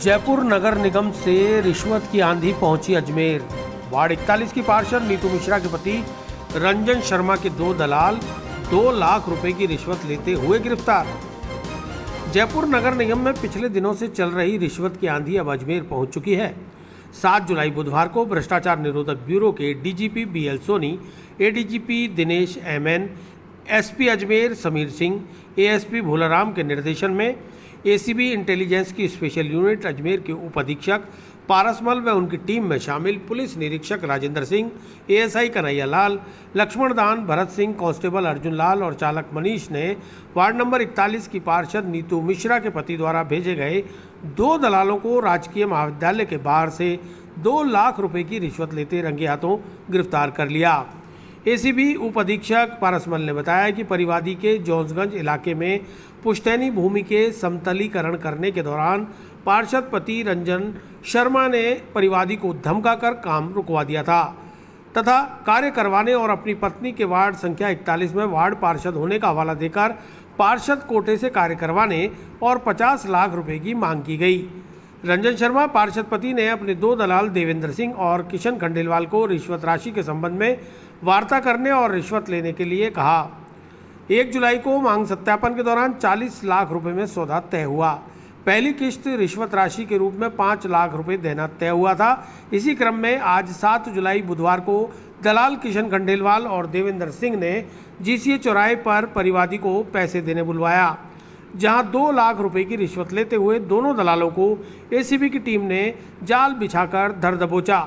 जयपुर नगर निगम से रिश्वत की आंधी पहुंची अजमेर। वार्ड 41 की पार्षद नीतू मिश्रा के पति रंजन शर्मा के 2 दलाल 2 लाख रुपए की रिश्वत लेते हुए गिरफ्तार। जयपुर नगर निगम में पिछले दिनों से चल रही रिश्वत की आंधी अब अजमेर पहुंच चुकी है। 7 जुलाई बुधवार को भ्रष्टाचार निरोधक ब्यूरो के DGP BL Soni, ADGP Dinesh MN, SP Ajmer Sameer Singh, ASP Bholaram के निर्देशन में एसीबी इंटेलिजेंस की स्पेशल यूनिट अजमेर के उप अधीक्षक पारसमल व उनकी टीम में शामिल पुलिस निरीक्षक राजेंद्र सिंह, एएसआई कन्हैया लाल, लक्ष्मण दान, भरत सिंह, कांस्टेबल अर्जुन लाल और चालक मनीष ने वार्ड नंबर 41 की पार्षद नीतू मिश्रा के पति द्वारा भेजे गए 2 दलालों को राजकीय महाविद्यालय के बाहर से 2 लाख रुपए की रिश्वत लेते रंगे हाथों गिरफ्तार कर लिया। एसीबी उप अधीक्षक पारसमल ने बताया कि परिवादी के जॉन्सगंज इलाके में पुश्तैनी भूमि के समतलीकरण करने के दौरान पार्षद पति रंजन शर्मा ने परिवादी को धमकाकर काम रुकवा दिया था तथा कार्य करवाने और अपनी पत्नी के वार्ड संख्या 41 में वार्ड पार्षद होने का हवाला देकर पार्षद कोटे से कार्य करवाने और 50 लाख रुपए की मांग की गई। रंजन शर्मा पार्षद पति ने अपने 2 दलाल देवेंद्र सिंह और किशन खंडेलवाल को रिश्वत राशि के संबंध में वार्ता करने और रिश्वत लेने के लिए कहा। 1 जुलाई को मांग सत्यापन के दौरान 40 लाख रुपए में सौदा तय हुआ। पहली किश्त रिश्वत राशि के रूप में 5 लाख रुपए देना तय हुआ था। इसी क्रम में आज 7 जुलाई बुधवार को दलाल किशन खंडेलवाल और देवेंद्र सिंह ने जीसीए चौराहे पर परिवादी को पैसे देने बुलवाया, जहां 2 लाख रुपए की रिश्वत लेते हुए दोनों दलालों को एसीबी की टीम ने जाल बिछाकर धर दबोचा।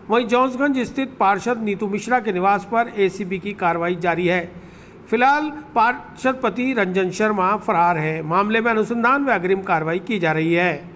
वहीं जॉन्सगंज स्थित पार्षद नीतू मिश्रा के निवास पर एसीबी की कार्रवाई जारी है। फिलहाल पार्षद पति रंजन शर्मा फरार है। मामले में अनुसंधान व अग्रिम कार्रवाई की जा रही है।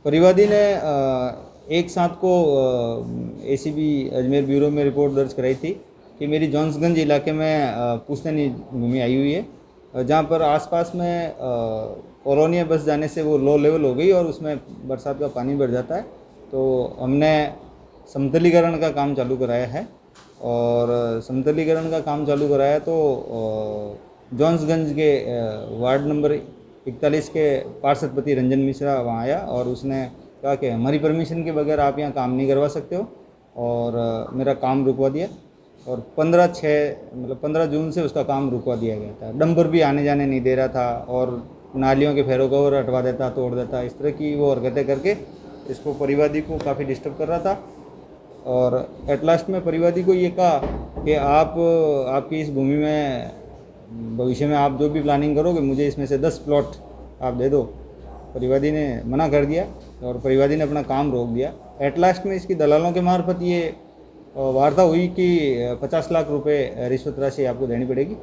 परिवादी ने एक साथ को एसीबी अजमेर ब्यूरो में रिपोर्ट दर्ज कराई थी कि मेरी जॉन्सगंज इलाके में पुश्तैनी भूमि आई हुई है, जहां पर आसपास में कॉलोनियाँ बस जाने से वो लो लेवल हो गई और उसमें बरसात का पानी बढ़ जाता है। तो हमने समतलीकरण का काम चालू कराया है और समतलीकरण का काम चालू कराया तो जॉन्सगंज के वार्ड नंबर 41 के पार्षद पति रंजन मिश्रा वहाँ आया और उसने कहा कि हमारी परमिशन के बगैर आप यहाँ काम नहीं करवा सकते हो और मेरा काम रुकवा दिया और 15 जून से उसका काम रुकवा दिया गया था। डंपर भी आने जाने नहीं दे रहा था और नालियों के फेरों कवर हटवा देता, तोड़ देता, इस तरह की वो हरकतें करके इसको परिवादी को काफ़ी डिस्टर्ब कर रहा था। और एट लास्ट में परिवादी को ये कहा कि आपकी इस भूमि में भविष्य में आप जो भी प्लानिंग करोगे मुझे इसमें से 10 प्लॉट आप दे दो। परिवादी ने मना कर दिया और परिवादी ने अपना काम रोक दिया। एट लास्ट में इसकी दलालों के मार्फत ये वार्ता हुई कि 50 लाख रुपए रिश्वत राशि आपको देनी पड़ेगी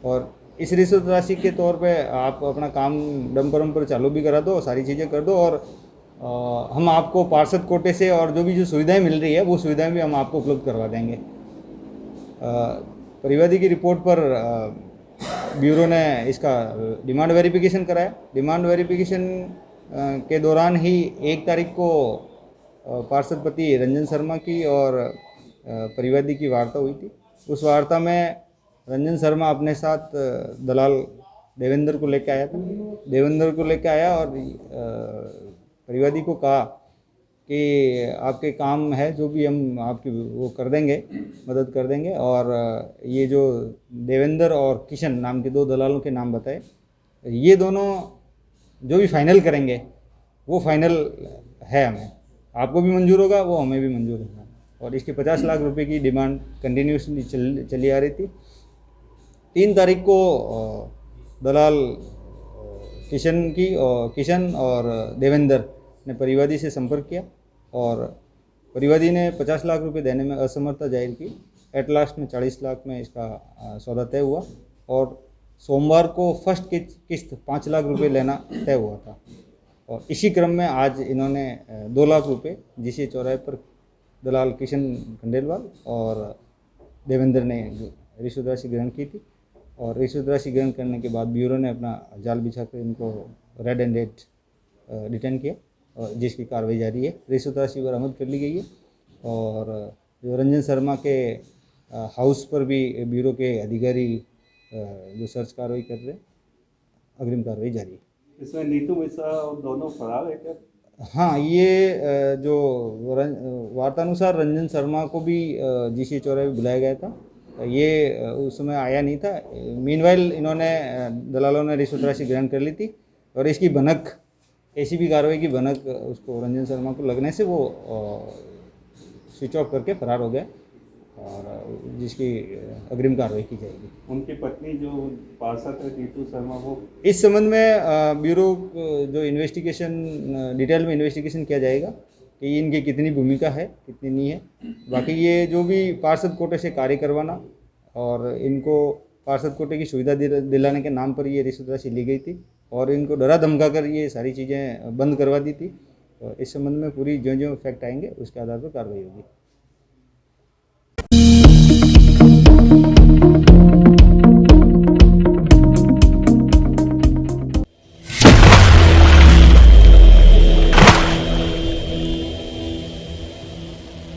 और इस रिश्वत राशि के तौर पे आप अपना काम डंपर वंपर चालू भी करा दो, सारी चीज़ें कर दो और हम आपको पार्षद कोटे से और जो सुविधाएं मिल रही है वो सुविधाएं भी हम आपको उपलब्ध करवा देंगे। परिवादी की रिपोर्ट पर ब्यूरो ने इसका डिमांड वेरिफिकेशन कराया। डिमांड वेरिफिकेशन के दौरान ही 1 तारीख को पार्षद पति रंजन शर्मा की और परिवादी की वार्ता हुई थी। उस वार्ता में रंजन शर्मा अपने साथ दलाल देवेंद्र को लेकर आया था। देवेंद्र को लेकर आया और परिवादी को कहा कि आपके काम है जो भी हम आपकी वो कर देंगे, मदद कर देंगे। और ये जो देवेंद्र और किशन नाम के 2 दलालों के नाम बताए, ये दोनों जो भी फाइनल करेंगे वो फाइनल है, हमें आपको भी मंजूर होगा, वो हमें भी मंजूर होगा। और इसकी 50 लाख रुपए की डिमांड कंटिन्यूसली चली आ रही थी। 3 तारीख को दलाल किशन और देवेंद्र ने परिवादी से संपर्क किया और परिवादी ने 50 लाख रुपए देने में असमर्थता जाहिर की एट लास्ट में 40 लाख में इसका सौदा तय हुआ और सोमवार को फर्स्ट किस्त 5 लाख रुपए लेना तय हुआ था। और इसी क्रम में आज इन्होंने 2 लाख रुपए जीसी चौराहे पर दलाल किशन खंडेलवाल और देवेंद्र ने रिश्वत राशि ग्रहण की थी। और रिश्वत राशि ग्रहण करने के बाद ब्यूरो ने अपना जाल बिछाकर इनको रेड एंड डेड डिटेन किया और जिसकी कार्रवाई जारी है। रिश्वत राशि बरामद कर ली गई है और जो रंजन शर्मा के हाउस पर भी ब्यूरो के अधिकारी जो सर्च कार्रवाई कर रहे हैं, अग्रिम कार्रवाई जारी है। इसमें नीतू मिश्रा और दोनों फरार है क्या? हाँ, ये जो वार्तानुसार रंजन शर्मा को भी जीसी चौराहे पे बुलाया गया था। ये उस समय आया नहीं था। मीनवाइल इन्होंने दलालों ने रिश्वत राशि ग्रहण कर ली थी और इसकी भनक एसीबी कार्रवाई की भनक उसको रंजन शर्मा को लगने से वो स्विच ऑफ करके फरार हो गया और जिसकी अग्रिम कार्रवाई की जाएगी। उनकी पत्नी जो पार्षद है नीतू शर्मा, वो इस संबंध में ब्यूरो जो इन्वेस्टिगेशन डिटेल में इन्वेस्टिगेशन किया जाएगा कि इनकी कितनी भूमिका है, कितनी नहीं है। बाकी ये जो भी पार्षद कोटे से कार्य करवाना और इनको पार्षद कोटे की सुविधा दिलाने के नाम पर ये रिश्वत राशि ली गई थी और इनको डरा धमका कर ये सारी चीज़ें बंद करवा दी थी। तो इस संबंध में पूरी जो फैक्ट आएंगे उसके आधार पर कार्रवाई होगी।